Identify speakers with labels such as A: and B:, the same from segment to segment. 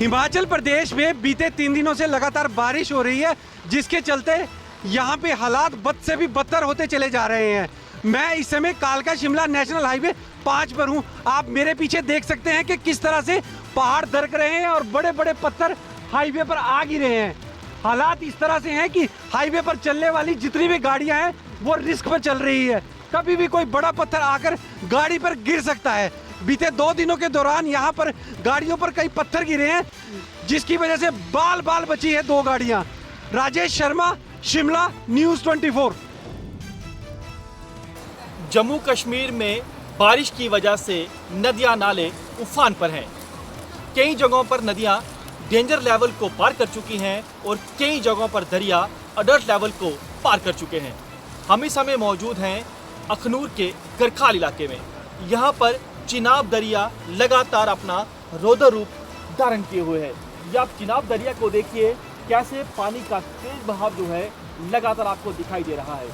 A: हिमाचल प्रदेश में बीते 3 दिनों से लगातार बारिश हो रही है, जिसके चलते यहाँ पे हालात बद से भी बदतर होते चले जा रहे हैं। मैं इस समय कालका शिमला नेशनल हाईवे 5 पर हूँ। आप मेरे पीछे देख सकते हैं कि किस तरह से पहाड़ दरक रहे हैं और बड़े बड़े पत्थर हाईवे पर आ गिरे हैं। हालात इस तरह से हैं कि हाईवे पर चलने वाली जितनी भी गाड़ियां हैं वो रिस्क पर चल रही है। कभी भी कोई बड़ा पत्थर आकर गाड़ी पर गिर सकता है। बीते 2 दिनों के दौरान यहाँ पर गाड़ियों पर कई पत्थर गिरे हैं, जिसकी वजह से बाल बाल बची है 2 गाड़ियां। राजेश शर्मा, शिमला, न्यूज़ 24।
B: जम्मू कश्मीर में बारिश की वजह से नदियां नाले उफान पर हैं। कई जगहों पर नदियां डेंजर लेवल को पार कर चुकी हैं और कई जगहों पर दरिया अलर्ट लेवल को पार कर चुके हैं। हम इस समय मौजूद हैं अखनूर के करखाल इलाके में। यहाँ पर चिनाब दरिया लगातार अपना रौद्र रूप धारण किए हुए है। ये आप चिनाब दरिया को देखिए, कैसे पानी का तेज बहाव जो है लगातार आपको दिखाई दे रहा है।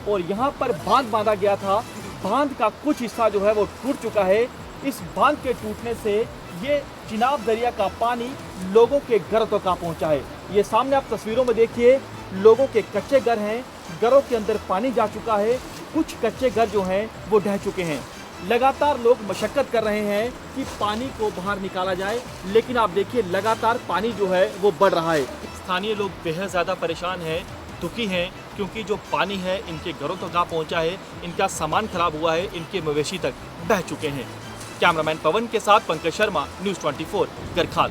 B: और यहाँ पर बांध बांधा गया था, बांध का कुछ हिस्सा जो है वो टूट चुका है। इस बांध के टूटने से ये चिनाब दरिया का पानी लोगों के घर तक पहुंचा है। ये सामने आप तस्वीरों में देखिए, लोगों के कच्चे घर हैं, घरों के अंदर पानी जा चुका है, कुछ कच्चे घर जो हैं वो ढह चुके हैं। लगातार लोग मशक्कत कर रहे हैं कि पानी को बाहर निकाला जाए, लेकिन आप देखिए लगातार पानी जो है वो बढ़ रहा है। स्थानीय लोग बेहद ज़्यादा परेशान हैं, दुखी हैं, क्योंकि जो पानी है इनके घरों तक पहुंचा है, इनका सामान खराब हुआ है, इनके मवेशी तक बह चुके हैं। कैमरामैन पवन के साथ पंकज शर्मा, न्यूज़ 24, करखाल।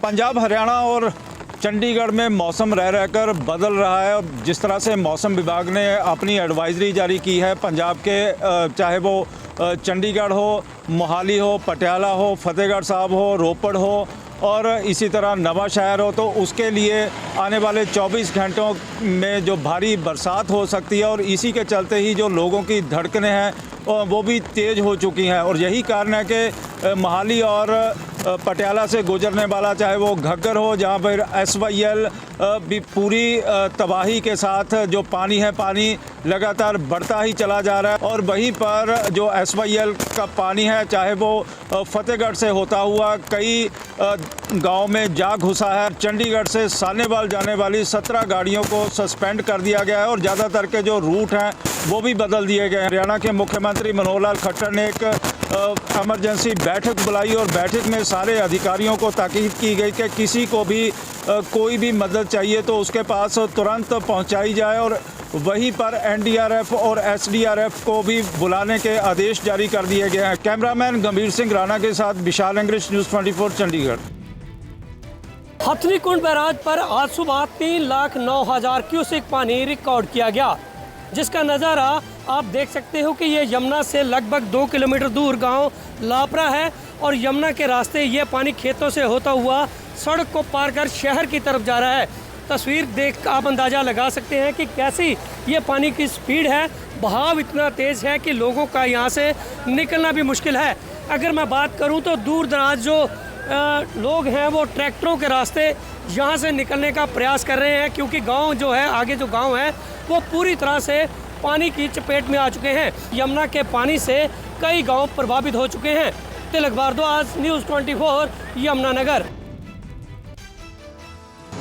C: पंजाब, हरियाणा और चंडीगढ़ में मौसम रह रहकर बदल रहा है। और जिस तरह से मौसम विभाग ने अपनी एडवाइजरी जारी की है, पंजाब के चाहे वो चंडीगढ़ हो, मोहाली हो, पटियाला हो, फतेहगढ़ साहब हो, रोपड़ हो और इसी तरह नवांशहर हो, तो उसके लिए आने वाले 24 घंटों में जो भारी बरसात हो सकती है। और इसी के चलते ही जो लोगों की धड़कनें हैं वो भी तेज़ हो चुकी हैं। और यही कारण है कि मोहाली और पटियाला से गुजरने वाला चाहे वो घग्गर हो, जहाँ पर SYL भी पूरी तबाही के साथ जो पानी है, पानी लगातार बढ़ता ही चला जा रहा है। और वहीं पर जो SYL का पानी है, चाहे वो फतेहगढ़ से होता हुआ कई गांव में जा घुसा है। चंडीगढ़ से सानेवाल जाने वाली 17 गाड़ियों को सस्पेंड कर दिया गया है और ज़्यादातर के जो रूट हैं वो भी बदल दिए गए हैं। हरियाणा के मुख्यमंत्री मनोहर लाल खट्टर ने एक इमरजेंसी बैठक बुलाई और बैठक में सारे अधिकारियों को ताकीद की गई कि किसी को भी कोई भी मदद चाहिए तो उसके पास तुरंत पहुंचाई जाए। और वहीं पर NDRF और SDRF को भी बुलाने के आदेश जारी कर दिए गए हैं। कैमरामैन गंभीर सिंह राणा के साथ विशाल इंग्लिश, न्यूज़ 24, चंडीगढ़।
D: हथनी कुंड बैराज पर आज सुबह 3,09,000 क्यूसेक पानी रिकॉर्ड किया गया, जिसका नज़ारा आप देख सकते हो कि ये यमुना से लगभग 2 किलोमीटर दूर गांव लापरा है। और यमुना के रास्ते ये पानी खेतों से होता हुआ सड़क को पार कर शहर की तरफ जा रहा है। तस्वीर देख आप अंदाज़ा लगा सकते हैं कि कैसी ये पानी की स्पीड है। बहाव इतना तेज़ है कि लोगों का यहाँ से निकलना भी मुश्किल है। अगर मैं बात करूँ तो दूर दराज जो लोग हैं वो ट्रैक्टरों के रास्ते यहाँ से निकलने का प्रयास कर रहे हैं, क्योंकि गांव जो है, आगे जो गांव है वो पूरी तरह से पानी की चपेट में आ चुके हैं। यमुना के पानी से कई गांव प्रभावित हो चुके हैं। तिलक भारद्वाज, न्यूज़ 24, यमुनानगर।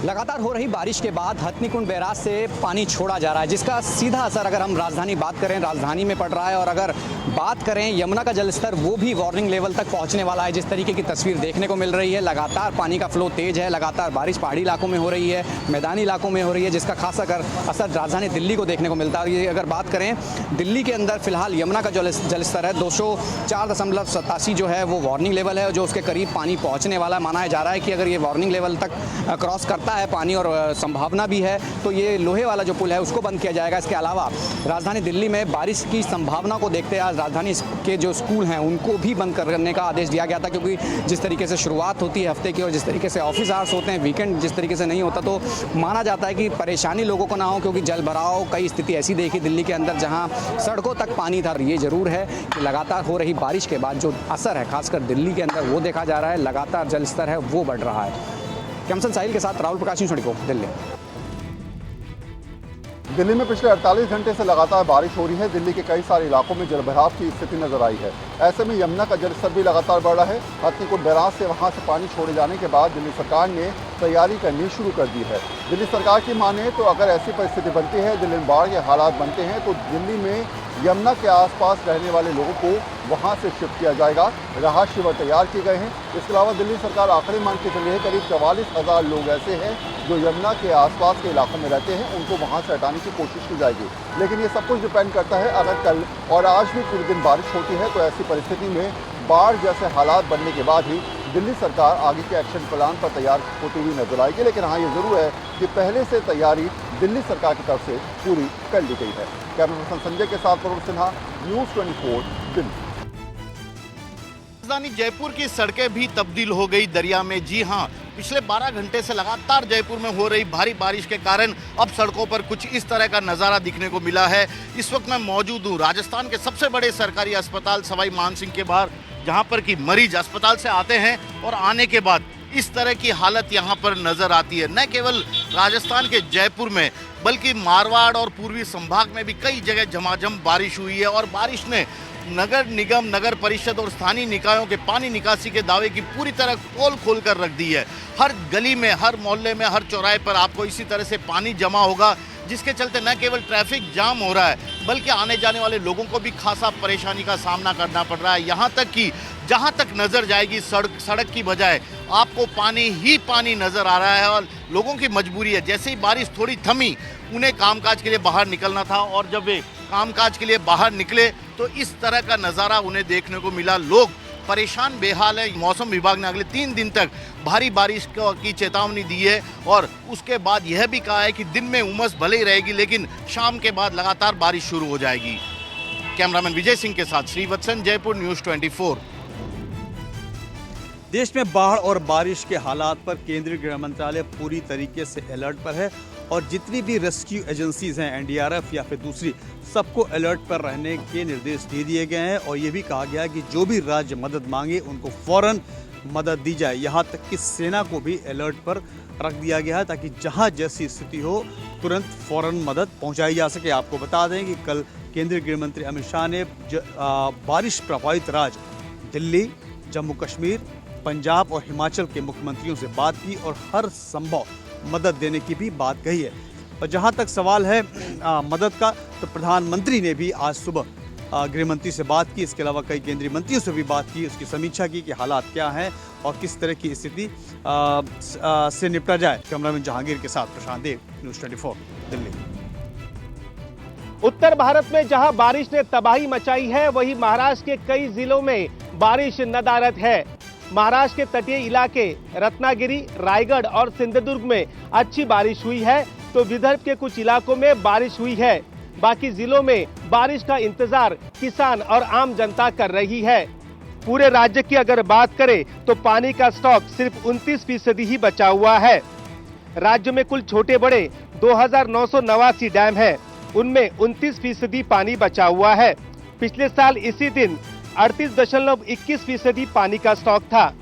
E: लगातार हो रही बारिश के बाद हथनी कुंड बैराज से पानी छोड़ा जा रहा है, जिसका सीधा असर अगर हम राजधानी बात करें, राजधानी में पड़ रहा है। और अगर बात करें यमुना का जलस्तर, वो भी वार्निंग लेवल तक पहुंचने वाला है। जिस तरीके की तस्वीर देखने को मिल रही है, लगातार पानी का फ्लो तेज है, लगातार बारिश पहाड़ी इलाकों में हो रही है, मैदानी इलाकों में हो रही है, जिसका खास असर राजधानी दिल्ली को देखने को मिलता है। और ये अगर बात करें दिल्ली के अंदर फिलहाल यमुना का जलस्तर है 204.87 जो है वो वार्निंग लेवल है, जो उसके करीब पानी पहुँचने वाला माना जा रहा है कि अगर ये वार्निंग लेवल तक क्रॉस करता है पानी, और संभावना भी है तो ये लोहे वाला जो पुल है उसको बंद किया जाएगा। इसके अलावा राजधानी दिल्ली में बारिश की संभावना को देखते आज राजधानी के जो स्कूल हैं उनको भी बंद करने का आदेश दिया गया था, क्योंकि जिस तरीके से शुरुआत होती है हफ्ते की और जिस तरीके से ऑफिस आवर्स होते हैं, वीकेंड जिस तरीके से नहीं होता, तो माना जाता है कि परेशानी लोगों को ना हो, क्योंकि जल भराव कई स्थिति ऐसी देखी दिल्ली के अंदर जहाँ सड़कों तक पानी था। ये ज़रूर है कि लगातार हो रही बारिश के बाद जो असर है खासकर दिल्ली के अंदर वो देखा जा रहा है, लगातार जल स्तर है वो बढ़ रहा है। कैमसन साहिल के साथ राहुल प्रकाश, न्यूज़ 24, दिल्ली।
F: दिल्ली में पिछले 48 घंटे से लगातार बारिश हो रही है। दिल्ली के कई सारे इलाकों में जलभराव की स्थिति नजर आई है। ऐसे में यमुना का जलस्तर भी लगातार बढ़ रहा है। हथनीकुंड बैराज से वहां से पानी छोड़े जाने के बाद दिल्ली सरकार ने तैयारी करनी शुरू कर दी है। दिल्ली सरकार की माने तो अगर ऐसी परिस्थिति बनती है, दिल्ली में बाढ़ के हालात बनते हैं, तो दिल्ली में यमुना के आसपास रहने वाले लोगों को वहां से शिफ्ट किया जाएगा। राहत शिविर तैयार किए गए हैं। इसके अलावा दिल्ली सरकार आंकड़े मान के चली है, करीब 44,000 लोग ऐसे हैं जो यमुना के आसपास के इलाकों में रहते हैं, उनको वहां से हटाने की कोशिश की जाएगी। लेकिन ये सब कुछ डिपेंड करता है, अगर कल और आज भी पूरे दिन बारिश होती है तो ऐसी परिस्थिति में बाढ़ जैसे हालात बनने के बाद ही दिल्ली सरकार आगे के एक्शन प्लान पर तैयार होती हुई नजर आएगी। लेकिन हाँ, ये जरूर है कि पहले से तैयारी दिल्ली सरकार की तरफ से पूरी कर ली गई है। कैमरा पर्सन संजय के साथ प्रवीण सिन्हा, न्यूज़ 24 दिल्ली।
G: राजधानी जयपुर की सड़कें भी तब्दील हो गई दरिया में। जी हां, पिछले 12 घंटे से लगातार जयपुर में हो रही भारी बारिश के कारण अब सड़कों पर कुछ इस तरह का नज़ारा दिखने को मिला है। इस वक्त मैं मौजूद हूं राजस्थान के सबसे बड़े सरकारी अस्पताल सवाई मानसिंह के बाहर, जहां पर कि मरीज अस्पताल से आते हैं और आने के बाद इस तरह की हालत यहां पर नजर आती है। न केवल राजस्थान के जयपुर में बल्कि मारवाड़ और पूर्वी संभाग में भी कई जगह झमाझम बारिश हुई है और बारिश ने नगर निगम, नगर परिषद और स्थानीय निकायों के पानी निकासी के दावे की पूरी तरह पोल खोल कर रख दी है। हर गली में, हर मोहल्ले में, हर चौराहे पर आपको इसी तरह से पानी जमा होगा, जिसके चलते न केवल ट्रैफिक जाम हो रहा है बल्कि आने जाने वाले लोगों को भी खासा परेशानी का सामना करना पड़ रहा है। यहाँ तक कि जहाँ तक नज़र जाएगी सड़क की बजाय आपको पानी ही पानी नज़र आ रहा है और लोगों की मजबूरी है। जैसे ही बारिश थोड़ी थमी, उन्हें कामकाज के लिए बाहर निकलना था और जब वे कामकाज के लिए बाहर निकले तो इस तरह का नज़ारा उन्हें देखने को मिला। लोग परेशान बेहाल है। मौसम विभाग ने अगले 3 दिन तक भारी बारिश की चेतावनी दी है और उसके बाद यह भी कहा है कि दिन में उमस भले ही रहेगी लेकिन शाम के बाद लगातार बारिश शुरू हो जाएगी। कैमरामैन विजय सिंह के साथ श्रीवत्सन, जयपुर, न्यूज़ 24।
H: देश में बाढ़ और बारिश के हालात पर केंद्रीय गृह मंत्रालय पूरी तरीके से अलर्ट पर है और जितनी भी रेस्क्यू एजेंसीज हैं, एनडीआरएफ या फिर दूसरी, सबको अलर्ट पर रहने के निर्देश दे दिए गए हैं और ये भी कहा गया है कि जो भी राज्य मदद मांगे उनको फौरन मदद दी जाए। यहाँ तक कि सेना को भी अलर्ट पर रख दिया गया है ताकि जहाँ जैसी स्थिति हो तुरंत फौरन मदद पहुँचाई जा सके। आपको बता दें कि कल केंद्रीय गृह मंत्री अमित शाह ने बारिश प्रभावित राज्य दिल्ली, जम्मू कश्मीर, पंजाब और हिमाचल के मुख्यमंत्रियों से बात की और हर संभव मदद देने की भी बात कही है। और जहां तक सवाल है मदद का, तो प्रधानमंत्री ने भी आज सुबह गृह मंत्री से बात की। इसके अलावा कई केंद्रीय मंत्रियों से भी बात की, उसकी समीक्षा की कि हालात क्या हैं और किस तरह की स्थिति से निपटा जाए। कैमरामैन जहांगीर के साथ प्रशांत देव, न्यूज़ 24 दिल्ली।
B: उत्तर भारत में जहां बारिश ने तबाही मचाई है, वहीं महाराष्ट्र के कई जिलों में बारिश नदारद है। महाराष्ट्र के तटीय इलाके रत्नागिरी, रायगढ़ और सिंधुदुर्ग में अच्छी बारिश हुई है, तो विदर्भ के कुछ इलाकों में बारिश हुई है। बाकी जिलों में बारिश का इंतजार किसान और आम जनता कर रही है। पूरे राज्य की अगर बात करें तो पानी का स्टॉक सिर्फ 29% ही बचा हुआ है। राज्य में कुल छोटे बड़े 2989 डैम है, उनमें 29% पानी बचा हुआ है। पिछले साल इसी दिन 38.21% पानी का स्टॉक था।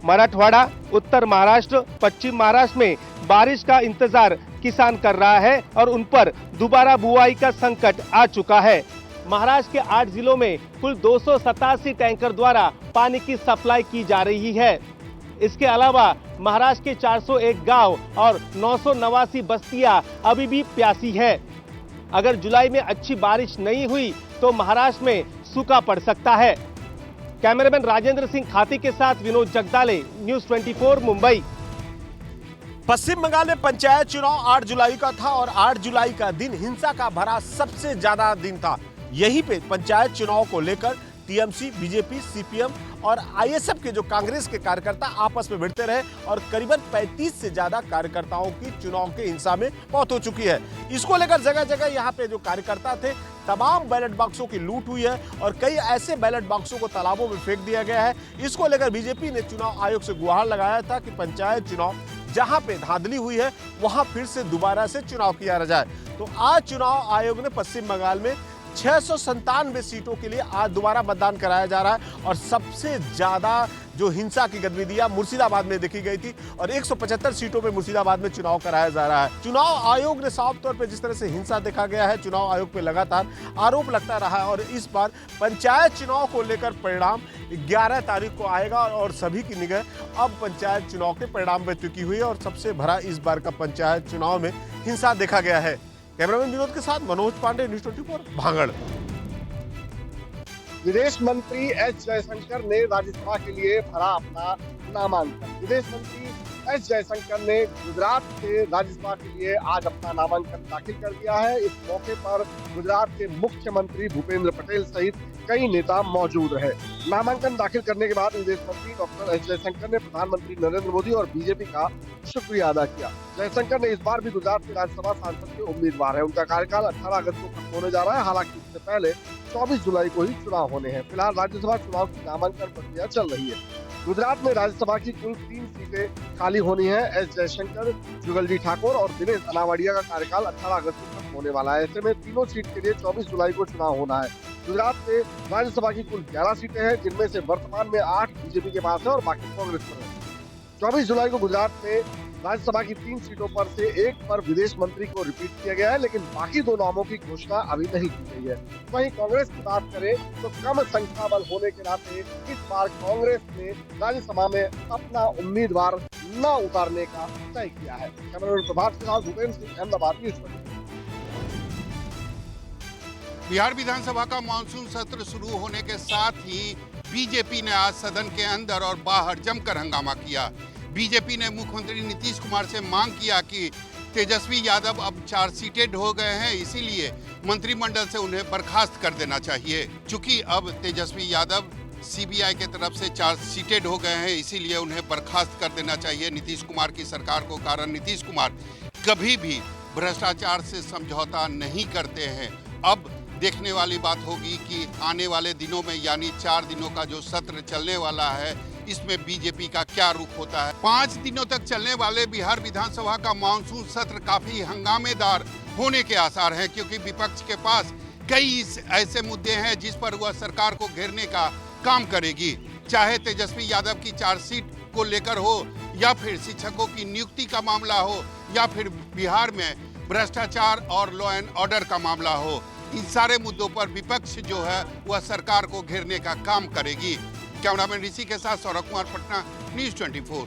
B: मराठवाड़ा, उत्तर महाराष्ट्र, पश्चिम महाराष्ट्र में बारिश का इंतजार किसान कर रहा है और उन पर दोबारा बुआई का संकट आ चुका है। महाराष्ट्र के 8 जिलों में कुल 287 टैंकर द्वारा पानी की सप्लाई की जा रही है। इसके अलावा महाराष्ट्र के 401 गांव और 989 बस्तियां अभी भी प्यासी है। अगर जुलाई में अच्छी बारिश नहीं हुई तो महाराष्ट्र में सूखा पड़ सकता है। कैमरामैन राजेंद्र सिंह खाती के साथ विनोद जगदाले, न्यूज़ 24 मुंबई।
I: पश्चिम बंगाल में पंचायत चुनाव 8 जुलाई का था और 8 जुलाई का दिन हिंसा का भरा सबसे ज्यादा दिन था। यहीं पे पंचायत चुनाव को लेकर टीएमसी, बीजेपी, सीपीएम और आईएसएफ के जो कांग्रेस के कार्यकर्ता आपस में भिड़ते रहे और करीबन 35 से ज्यादा कार्यकर्ताओं की चुनाव के हिंसा में मौत हो चुकी है। इसको लेकर जगह जगह यहाँ पे जो कार्यकर्ता थे, तमाम बैलेट बॉक्सों की लूट हुई है और कई ऐसे बैलेट बॉक्सों को तालाबों में फेंक दिया गया है। इसको लेकर बीजेपी ने चुनाव आयोग से गुहार लगाया था कि पंचायत चुनाव जहां पे धांधली हुई है वहां फिर से दोबारा से चुनाव किया जाए। तो आज चुनाव आयोग ने पश्चिम बंगाल में 697 सीटों के लिए आज दोबारा मतदान कराया जा रहा है और सबसे ज्यादा जो हिंसा की गतिविधियां मुर्शिदाबाद में देखी गई थी और 175 सीटों पे मुर्शिदाबाद में चुनाव कराया जा रहा है। चुनाव आयोग ने साफ तौर पे जिस तरह से हिंसा देखा गया है, चुनाव आयोग पे लगातार आरोप लगता रहा है और इस बार पंचायत चुनाव को लेकर परिणाम 11 तारीख को आएगा और सभी की निगाह अब पंचायत चुनाव के परिणाम पे टिकी हुई है और सबसे भरा इस बार का पंचायत चुनाव में हिंसा देखा गया है। कैमरामैन विनोद के साथ मनोज पांडे, न्यूज़ 24 भांगड़।
J: विदेश मंत्री एस जयशंकर ने राज्यसभा के लिए भरा अपना नामांकन। विदेश मंत्री एस जयशंकर ने गुजरात से राज्यसभा के लिए आज अपना नामांकन दाखिल कर दिया है। इस मौके पर गुजरात के मुख्यमंत्री भूपेंद्र पटेल सहित कई नेता मौजूद रहे। नामांकन दाखिल करने के बाद विदेश मंत्री डॉक्टर एस जयशंकर ने प्रधानमंत्री नरेंद्र मोदी और बीजेपी का शुक्रिया अदा किया। जयशंकर ने इस बार भी गुजरात के राज्यसभा सांसद के उम्मीदवार है। उनका कार्यकाल 18 अगस्त को खत्म होने जा रहा है। हालांकि इससे पहले 24 जुलाई को ही चुनाव होने हैं। फिलहाल राज्यसभा चुनाव की नामांकन प्रक्रिया चल रही है। गुजरात में राज्यसभा की कुल 3 सीटें खाली होनी है। एस जयशंकर, जुगलजी ठाकुर और दिनेश अनावाडिया का कार्यकाल 18 अगस्त को खत्म होने वाला है। ऐसे में तीनों सीट के लिए 24 जुलाई को चुनाव होना है। गुजरात से राज्यसभा की कुल 11 सीटें हैं, जिनमें से वर्तमान में 8 बीजेपी के पास है और बाकी कांग्रेस पर है। 24 जुलाई को गुजरात में राज्यसभा की 3 सीटों पर से एक पर विदेश मंत्री को रिपीट किया गया है, लेकिन बाकी 2 नामों की घोषणा अभी नहीं की गई है। वहीं कांग्रेस की बात करें तो कम संख्या बल होने के नाते इस बार कांग्रेस ने राज्यसभा में अपना उम्मीदवार न उतारने का तय किया है। कैमरामैन प्रभात के साथ भूपेंद्र सिंह, अहमदाबाद, न्यूज़ 24।
K: बिहार विधानसभा का मानसून सत्र शुरू होने के साथ ही बीजेपी ने आज सदन के अंदर और बाहर जमकर हंगामा किया। बीजेपी ने मुख्यमंत्री नीतीश कुमार से मांग किया कि तेजस्वी यादव अब चार्जशीटेड हो गए हैं, इसीलिए मंत्रिमंडल से उन्हें बर्खास्त कर देना चाहिए। चूंकि अब तेजस्वी यादव सीबीआई के तरफ से चार्जशीटेड हो गए हैं, इसीलिए उन्हें बर्खास्त कर देना चाहिए नीतीश कुमार की सरकार को। कारण नीतीश कुमार कभी भी भ्रष्टाचार से समझौता नहीं करते हैं। अब देखने वाली बात होगी कि आने वाले दिनों में यानी 4 दिनों का जो सत्र चलने वाला है, इसमें बीजेपी का क्या रुख होता है। 5 दिनों तक चलने वाले बिहार विधानसभा का मानसून सत्र काफी हंगामेदार होने के आसार हैं, क्योंकि विपक्ष के पास कई ऐसे मुद्दे हैं जिस पर वह सरकार को घेरने का काम करेगी। चाहे तेजस्वी यादव की चार्जशीट को लेकर हो, या फिर शिक्षकों की नियुक्ति का मामला हो, या फिर बिहार में भ्रष्टाचार और लॉ एंड ऑर्डर का मामला हो, इन सारे मुद्दों पर विपक्ष जो है वह सरकार को घेरने का काम करेगी। कैमरामैन ऋषि के साथ सौरभ कुमार, पटना, न्यूज़ 24।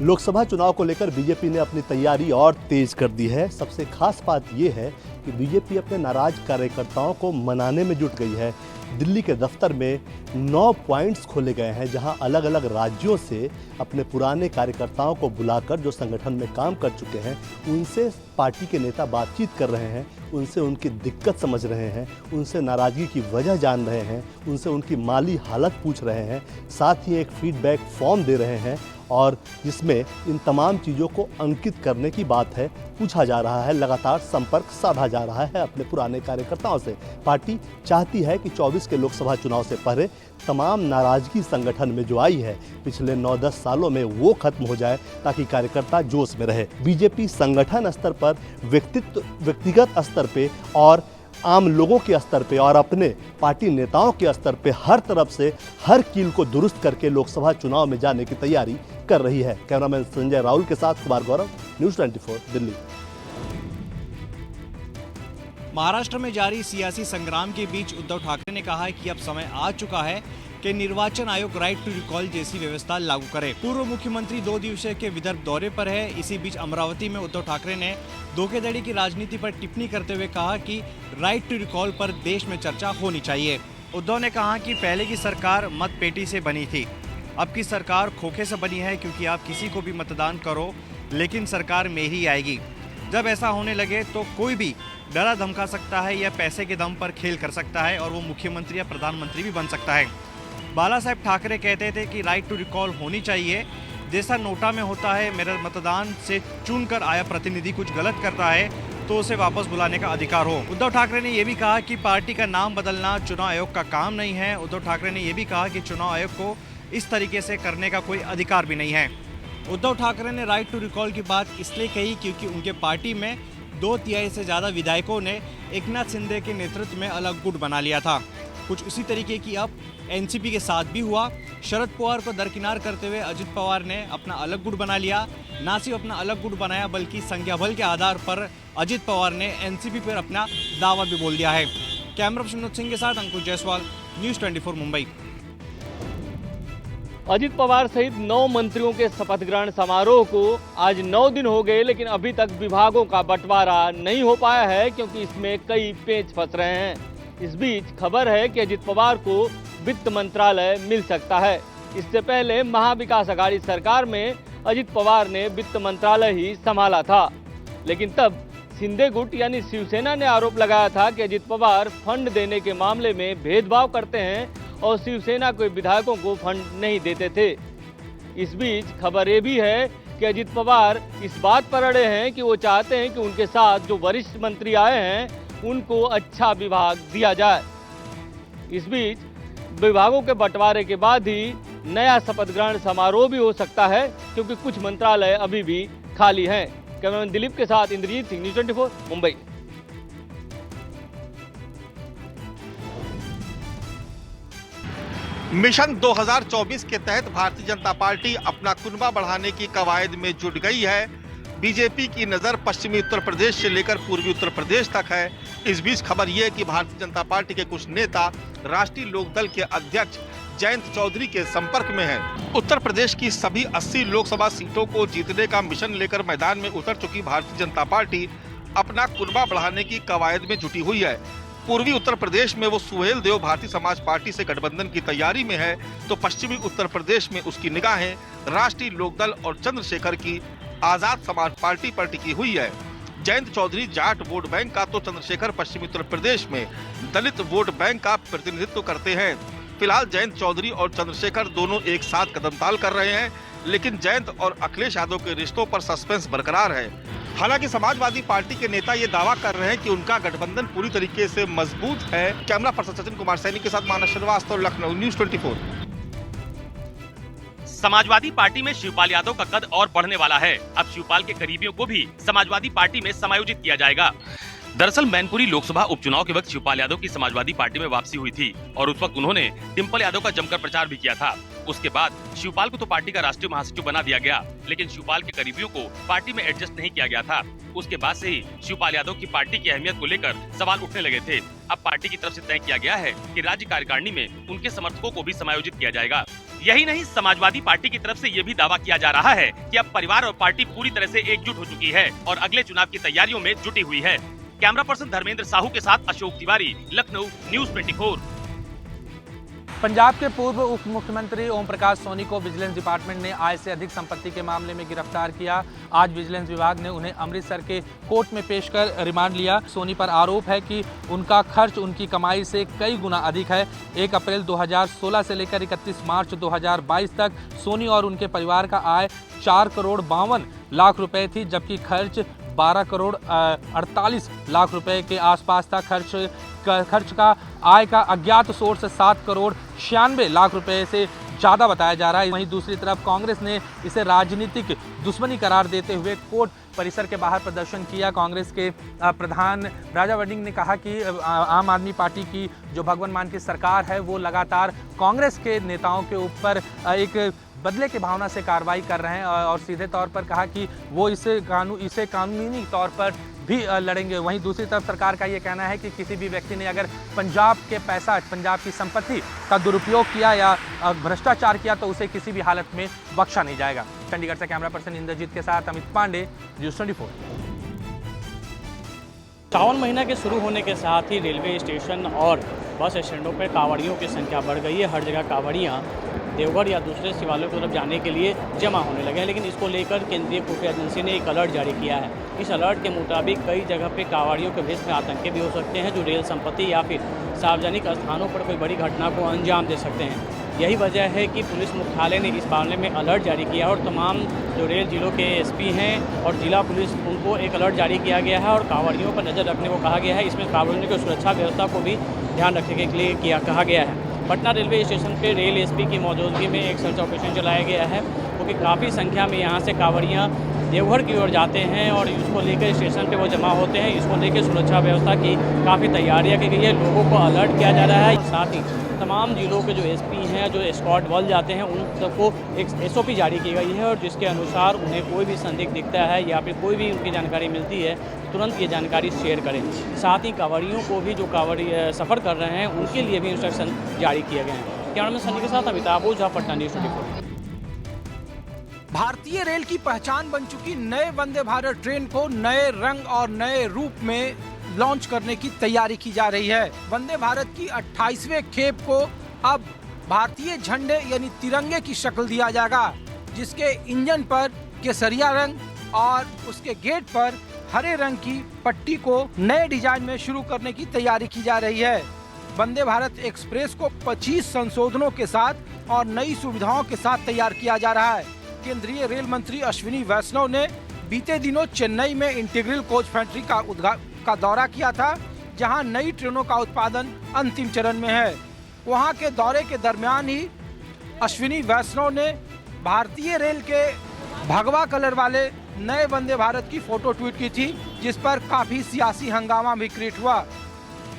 I: लोकसभा चुनाव को लेकर बीजेपी ने अपनी तैयारी और तेज कर दी है। सबसे खास बात यह है कि बीजेपी अपने नाराज कार्यकर्ताओं को मनाने में जुट गई है। दिल्ली के दफ्तर में 9 पॉइंट्स खोले गए हैं, जहां अलग अलग राज्यों से अपने पुराने कार्यकर्ताओं को बुलाकर जो संगठन में काम कर चुके हैं उनसे पार्टी के नेता बातचीत कर रहे हैं, उनसे उनकी दिक्कत समझ रहे हैं, उनसे नाराज़गी की वजह जान रहे हैं, उनसे उनकी माली हालत पूछ रहे हैं, साथ ही एक फीडबैक फॉर्म दे रहे हैं और जिसमें इन तमाम चीज़ों को अंकित करने की बात है। पूछा जा रहा है, लगातार संपर्क साधा जा रहा है अपने पुराने कार्यकर्ताओं से। पार्टी चाहती है कि 24 के लोकसभा चुनाव से पहले तमाम नाराजगी संगठन में जो आई है पिछले 9-10 सालों में वो खत्म हो जाए, ताकि कार्यकर्ता जोश में रहे। बीजेपी संगठन स्तर पर, व्यक्तिगत स्तर पे और आम लोगों के स्तर पे और अपने पार्टी नेताओं के स्तर पे हर तरफ से हर कील को दुरुस्त करके लोकसभा चुनाव में जाने की तैयारी कर रही है। कैमरामैन संजय राहुल के साथ कुमार गौरव, न्यूज़ 24, दिल्ली।
B: महाराष्ट्र में जारी सियासी संग्राम के बीच उद्धव ठाकरे ने कहा है कि अब समय आ चुका है कि निर्वाचन आयोग राइट टू रिकॉल जैसी व्यवस्था लागू करे। पूर्व मुख्यमंत्री 2 दिवसीय के विदर्भ दौरे पर है। इसी बीच अमरावती में उद्धव ठाकरे ने धोखाधड़ी की राजनीति पर टिप्पणी करते हुए कहा कि राइट टू रिकॉल पर देश में चर्चा होनी चाहिए। उद्धव ने कहा कि पहले की सरकार मतपेटी से बनी थी, अब की सरकार खोखे से बनी है, क्योंकि आप किसी को भी मतदान करो लेकिन सरकार मेरी आएगी। जब ऐसा होने लगे तो कोई भी डरा धमका सकता है या पैसे के दम पर खेल कर सकता है और वो मुख्यमंत्री या प्रधानमंत्री भी बन सकता है। बाला साहेब ठाकरे कहते थे कि राइट टू रिकॉल होनी चाहिए, जैसा नोटा में होता है। मेरे मतदान से चुनकर आया प्रतिनिधि कुछ गलत करता है तो उसे वापस बुलाने का अधिकार हो। उद्धव ठाकरे ने यह भी कहा कि पार्टी का नाम बदलना चुनाव आयोग का काम नहीं है। उद्धव ठाकरे ने यह भी कहा कि चुनाव आयोग को इस तरीके से करने का कोई अधिकार भी नहीं है। उद्धव ठाकरे ने राइट टू रिकॉल की बात इसलिए कही क्योंकि उनके पार्टी में 2/3 से ज़्यादा विधायकों ने एकनाथ शिंदे के नेतृत्व में अलग गुट बना लिया था। कुछ इसी तरीके की अब एनसीपी के साथ भी हुआ। शरद पवार को दरकिनार करते हुए अजित पवार ने अपना अलग गुट बना लिया। ना सिर्फ अपना अलग गुट बनाया बल्कि संख्या बल के आधार पर अजित पवार ने एनसीपी पर अपना दावा भी बोल दिया है। कैमरा पर्सन विनोद सिंह के साथ अंकुश जायसवाल, न्यूज़ 24 मुंबई।
L: अजित पवार सहित 9 मंत्रियों के शपथ ग्रहण समारोह को आज 9 दिन हो गए, लेकिन अभी तक विभागों का बंटवारा नहीं हो पाया है क्योंकि इसमें कई पेच फंस रहे हैं। इस बीच खबर है कि अजित पवार को वित्त मंत्रालय मिल सकता है। इससे पहले महाविकास अघाड़ी सरकार में अजित पवार ने वित्त मंत्रालय ही संभाला था, लेकिन तब शिंदे गुट यानी शिवसेना ने आरोप लगाया था कि अजित पवार फंड देने के मामले में भेदभाव करते हैं और शिवसेना के विधायकों को फंड नहीं देते थे। इस बीच खबर ये भी है कि अजित पवार इस बात पर अड़े हैं कि वो चाहते हैं कि उनके साथ जो वरिष्ठ मंत्री आए हैं उनको अच्छा विभाग दिया जाए। इस बीच विभागों के बंटवारे के बाद ही नया शपथ ग्रहण समारोह भी हो सकता है क्योंकि कुछ मंत्रालय अभी भी खाली हैं। कैमरामैन दिलीप के साथ इंद्रजीत सिंह, न्यूज़ 24 मुंबई।
G: मिशन 2024 के तहत भारतीय जनता पार्टी अपना कुनबा बढ़ाने की कवायद में जुट गई है। बीजेपी की नज़र पश्चिमी उत्तर प्रदेश से लेकर पूर्वी उत्तर प्रदेश तक है। इस बीच खबर यह है कि भारतीय जनता पार्टी के कुछ नेता राष्ट्रीय लोकदल के अध्यक्ष जयंत चौधरी के संपर्क में हैं। उत्तर प्रदेश की सभी 80 लोकसभा सीटों को जीतने का मिशन लेकर मैदान में उतर चुकी भारतीय जनता पार्टी अपना कुनबा बढ़ाने की कवायद में जुटी हुई है। पूर्वी उत्तर प्रदेश में वो सुहेल देव भारतीय समाज पार्टी से गठबंधन की तैयारी में है, तो पश्चिमी उत्तर प्रदेश में उसकी निगाहें राष्ट्रीय लोकदल और चंद्रशेखर की आजाद समाज पार्टी पर टिकी हुई है। जयंत चौधरी जाट वोट बैंक का, तो चंद्रशेखर पश्चिमी उत्तर प्रदेश में दलित वोट बैंक का प्रतिनिधित्व करते हैं। फिलहाल जयंत चौधरी और चंद्रशेखर दोनों एक साथ कदम ताल कर रहे हैं, लेकिन जयंत और अखिलेश यादव के रिश्तों पर सस्पेंस बरकरार है। हालांकि समाजवादी पार्टी के नेता ये दावा कर रहे हैं कि उनका गठबंधन पूरी तरीके से मजबूत है। कैमरा पर्सन सचिन कुमार सैनी के साथ मानस श्रीवास्तव, लखनऊ, न्यूज़ 24।
M: समाजवादी पार्टी में शिवपाल यादव का कद और बढ़ने वाला है। अब शिवपाल के करीबियों को भी समाजवादी पार्टी में समायोजित किया जाएगा। दरअसल मैनपुरी लोकसभा उपचुनाव के वक्त शिवपाल यादव की समाजवादी पार्टी में वापसी हुई थी और उस वक्त उन्होंने डिंपल यादव का जमकर प्रचार भी किया था। उसके बाद शिवपाल को तो पार्टी का राष्ट्रीय महासचिव बना दिया गया, लेकिन शिवपाल के करीबियों को पार्टी में एडजस्ट नहीं किया गया था। उसके बाद से ही शिवपाल यादव की पार्टी की अहमियत को लेकर सवाल उठने लगे थे। अब पार्टी की तरफ से तय किया गया है कि राज्य कार्यकारिणी में उनके समर्थकों को भी समायोजित किया जाएगा। यही नहीं, समाजवादी पार्टी की तरफ से ये भी दावा किया जा रहा है कि अब परिवार और पार्टी पूरी तरह से एकजुट हो चुकी है और अगले चुनाव की तैयारियों में जुटी हुई है। कैमरा पर्सन धर्मेंद्र साहू के साथ अशोक तिवारी, लखनऊ, न्यूज़ 24।
N: पंजाब के पूर्व उप मुख्यमंत्री ओम प्रकाश सोनी को विजिलेंस डिपार्टमेंट ने आय से अधिक संपत्ति के मामले में गिरफ्तार किया। आज विजिलेंस विभाग ने उन्हें अमृतसर के कोर्ट में पेश कर रिमांड लिया। सोनी पर आरोप है कि उनका खर्च उनकी कमाई से कई गुना अधिक है। 1 अप्रैल 2016 से लेकर 31 मार्च 2022 तक सोनी और उनके परिवार का आय 4 करोड़ 52 लाख रुपए थी, जबकि खर्च 12 करोड़ 48 लाख रुपए के आसपास था। खर्च का आय का अज्ञात सोर्स 7 करोड़ 96 लाख रुपए से ज़्यादा बताया जा रहा है। वहीं दूसरी तरफ कांग्रेस ने इसे राजनीतिक दुश्मनी करार देते हुए कोर्ट परिसर के बाहर प्रदर्शन किया। कांग्रेस के प्रधान राजा वड़िंग ने कहा कि आम आदमी पार्टी की जो भगवंत मान की सरकार है वो लगातार कांग्रेस के नेताओं के ऊपर एक बदले की भावना से कार्रवाई कर रहे हैं और सीधे तौर पर कहा कि वो इसे कानूनी तौर पर भी लड़ेंगे। वहीं दूसरी तरफ सरकार का ये कहना है कि किसी भी व्यक्ति ने अगर पंजाब के पैसा, पंजाब की संपत्ति का दुरुपयोग किया या भ्रष्टाचार किया तो उसे किसी भी हालत में बख्शा नहीं जाएगा। चंडीगढ़ से कैमरा पर्सन इंद्रजीत के साथ अमित पांडे, न्यूज़ 24।
O: सावन महीना के शुरू होने के साथ ही रेलवे स्टेशन और बस स्टैंडों पर कांवड़ियों की संख्या बढ़ गई है। हर जगह कांवड़ियाँ देवघर या दूसरे शिवालयों की तरफ जाने के लिए जमा होने लगे हैं, लेकिन इसको लेकर केंद्रीय खुफिया एजेंसी ने एक अलर्ट जारी किया है। इस अलर्ट के मुताबिक कई जगह पे कांवड़ियों के भेष में आतंकी भी हो सकते हैं जो रेल संपत्ति या फिर सार्वजनिक स्थानों पर कोई बड़ी घटना को अंजाम दे सकते हैं। यही वजह है कि पुलिस मुख्यालय ने इस मामले में अलर्ट जारी किया और तमाम जो रेल जिलों के एसपी हैं और जिला पुलिस उनको एक अलर्ट जारी किया गया है और कांवड़ियों पर नज़र रखने को कहा गया है। इसमें कांवड़ियों की सुरक्षा व्यवस्था को भी ध्यान रखने के लिए कहा गया है। पटना रेलवे स्टेशन पे रेल एसपी की मौजूदगी में एक सर्च ऑपरेशन चलाया गया है क्योंकि काफ़ी संख्या में यहाँ से कांवड़ियाँ देवघर की ओर जाते हैं और इसको लेकर स्टेशन पे वो जमा होते हैं। इसको लेकर सुरक्षा व्यवस्था की काफ़ी तैयारियां की गई है, लोगों को अलर्ट किया जा रहा है। साथ ही तमाम जिलों के जो एसपी हैं, जो स्क्वाड बल जाते हैं, उन सबको एक SOP जारी की गई है और जिसके अनुसार उन्हें कोई भी संदिग्ध दिखता है या फिर कोई भी उनकी जानकारी मिलती है, तुरंत ये जानकारी शेयर करें। साथ ही कांवड़ियों को भी, जो कांवड़ी सफ़र कर रहे हैं, उनके लिए भी इंस्ट्रक्शन जारी किए गए हैं। कैमरामैन सनी के साथ अमिताभ ओझा, पटना न्यूज़ 24।
P: भारतीय रेल की पहचान बन चुकी नए वंदे भारत ट्रेन को नए रंग और नए रूप में लॉन्च करने की तैयारी की जा रही है। वंदे भारत की 28वें खेप को अब भारतीय झंडे यानी तिरंगे की शक्ल दिया जाएगा, जिसके इंजन पर केसरिया रंग और उसके गेट पर हरे रंग की पट्टी को नए डिजाइन में शुरू करने की तैयारी की जा रही है। वंदे भारत एक्सप्रेस को 25 संशोधनों के साथ और नई सुविधाओं के साथ तैयार किया जा रहा है। केंद्रीय रेल मंत्री अश्विनी वैष्णव ने बीते दिनों चेन्नई में इंटीग्रल कोच फैक्ट्री का दौरा किया था, जहां नई ट्रेनों का उत्पादन अंतिम चरण में है। वहां के दौरे के दरमियान ही अश्विनी वैष्णव ने भारतीय रेल के भगवा कलर वाले नए वंदे भारत की फोटो ट्वीट की थी, जिस पर काफी सियासी हंगामा भी क्रिएट हुआ।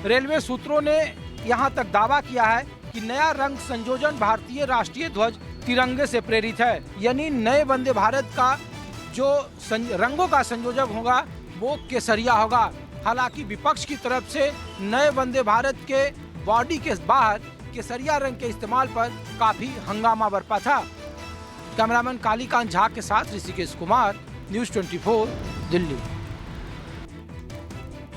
P: रेलवे सूत्रों ने यहां तक दावा किया है कि नया रंग संयोजन भारतीय राष्ट्रीय ध्वज तिरंगे से प्रेरित है, यानी नए वंदे भारत का जो रंगों का संयोजन होगा वो केसरिया होगा। हालांकि विपक्ष की तरफ से नए वंदे भारत के बॉडी के बाहर केसरिया रंग के इस्तेमाल पर काफी हंगामा बरपा था। कैमरामैन कालीकांत झा के साथ ऋषिकेश कुमार, न्यूज़ 24, दिल्ली।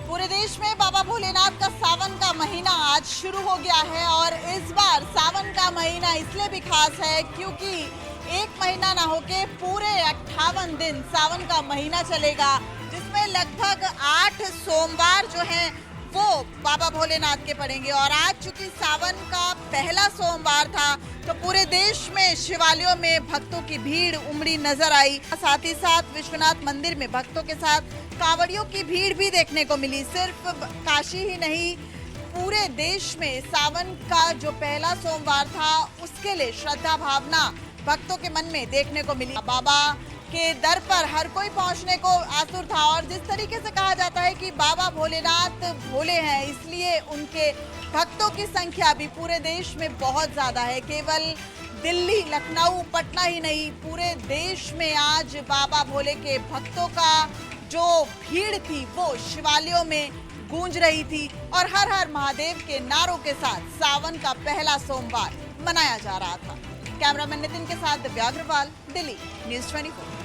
Q: पूरे देश में बाबा भोलेनाथ का सावन का महीना आज शुरू हो गया है और इस बार सावन का महीना इसलिए भी खास है क्योंकि एक महीना ना होके पूरे 58 दिन सावन का महीना चलेगा, जिसमें लगभग 8 सोमवार जो हैं वो बाबा भोलेनाथ के पड़ेंगे। और आज चूंकि सावन का पहला सोमवार था तो पूरे देश में शिवालयों में भक्तों की भीड़ उमड़ी नजर आई। साथ ही साथ विश्वनाथ मंदिर में भक्तों के साथ कांवड़ियों की भीड़ भी देखने को मिली। सिर्फ काशी ही नहीं, पूरे देश में सावन का जो पहला सोमवार था उसके लिए श्रद्धा भावना भक्तों के मन में देखने को मिली। बाबा के दर पर हर कोई पहुंचने को आतुर था और जिस तरीके से कहा जाता है कि बाबा भोलेनाथ भोले हैं, इसलिए उनके भक्तों की संख्या भी पूरे देश में बहुत ज्यादा है। केवल दिल्ली, लखनऊ, पटना ही नहीं, पूरे देश में आज बाबा भोले के भक्तों का जो भीड़ थी वो शिवालयों में गूंज रही थी और हर हर महादेव के नारों के साथ सावन का पहला सोमवार मनाया जा रहा था। कैमरामैन नितिन के साथ दिव्या अग्रवाल, दिल्ली, न्यूज़ 24।